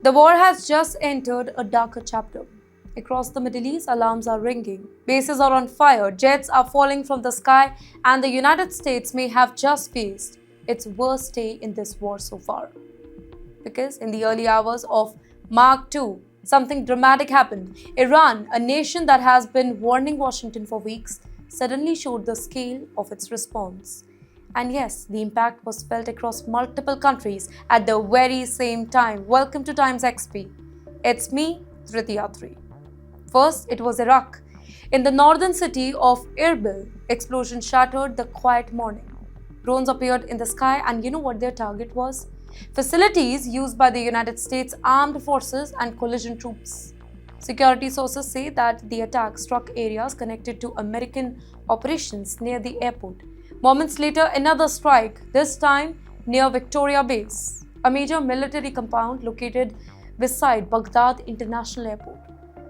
The war has just entered a darker chapter. Across the Middle East, alarms are ringing, bases are on fire, jets are falling from the sky, and the United States may have just faced its worst day in this war so far. Because in the early hours of Mark II, something dramatic happened. Iran, a nation that has been warning Washington for weeks, suddenly showed the scale of its response. And yes, the impact was felt across multiple countries at the very same time. Welcome to TimesXP. It's me, Dhrityatri. First, it was Iraq. In the northern city of Erbil, explosions shattered the quiet morning. Drones appeared in the sky, and you know what their target was? Facilities used by the United States Armed Forces and coalition troops. Security sources say that the attack struck areas connected to American operations near the airport. Moments later, another strike, this time near Victoria Base, a major military compound located beside Baghdad International Airport.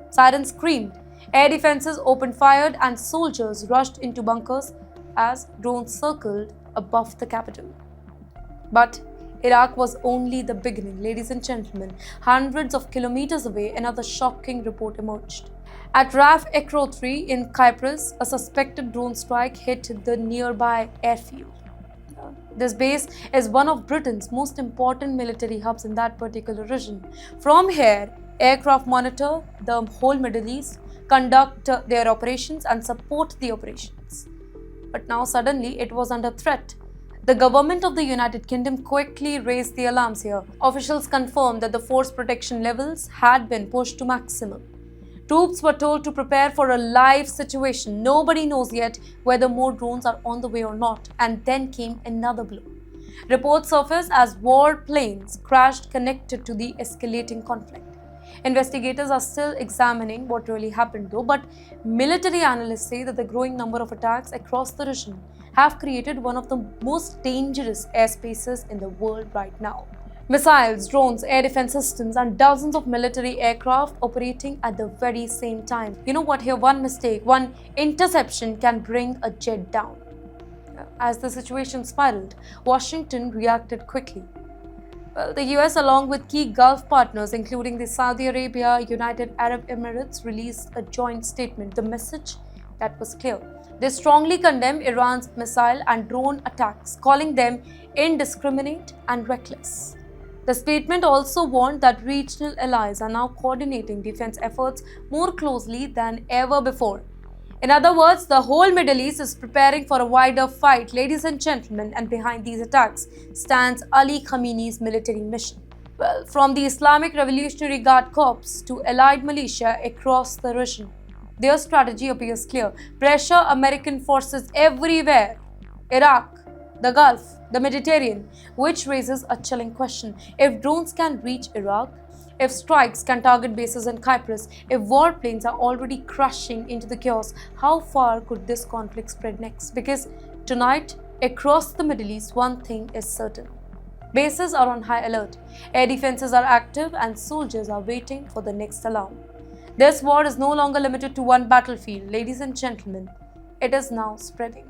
Sirens screamed, air defenses opened fire, and soldiers rushed into bunkers as drones circled above the capital. But Iraq was only the beginning, ladies and gentlemen. Hundreds of kilometers away, another shocking report emerged. At Raf Ekro 3 in Cyprus, a suspected drone strike hit the nearby airfield. This base is one of Britain's most important military hubs in that particular region. From here, aircraft monitor the whole Middle East, conduct their operations, and support the operations. But now suddenly it was under threat. The government of the United Kingdom quickly raised the alarms here. Officials confirmed that the force protection levels had been pushed to maximum. Troops were told to prepare for a live situation. Nobody knows yet whether more drones are on the way or not. And then came another blow. Reports surfaced as war planes crashed connected to the escalating conflict. Investigators are still examining what really happened though, but military analysts say that the growing number of attacks across the region have created one of the most dangerous airspaces in the world right now. Missiles, drones, air defense systems, and dozens of military aircraft operating at the very same time. You know what? Here, one mistake, one interception can bring a jet down. As the situation spiraled, Washington reacted quickly. Well, the US, along with key Gulf partners, including the Saudi Arabia, United Arab Emirates, released a joint statement. The message that was clear. They strongly condemned Iran's missile and drone attacks, calling them indiscriminate and reckless. The statement also warned that regional allies are now coordinating defense efforts more closely than ever before. In other words, the whole Middle East is preparing for a wider fight, ladies and gentlemen, and behind these attacks stands Ali Khamenei's military mission. Well, from the Islamic Revolutionary Guard Corps to allied militia across the region, their strategy appears clear. Pressure American forces everywhere. Iraq, the Gulf, the Mediterranean, which raises a chilling question. If drones can reach Iraq, if strikes can target bases in Cyprus, if warplanes are already crashing into the chaos, how far could this conflict spread next? Because tonight, across the Middle East, one thing is certain. Bases are on high alert, air defenses are active, and soldiers are waiting for the next alarm. This war is no longer limited to one battlefield, ladies and gentlemen. It is now spreading.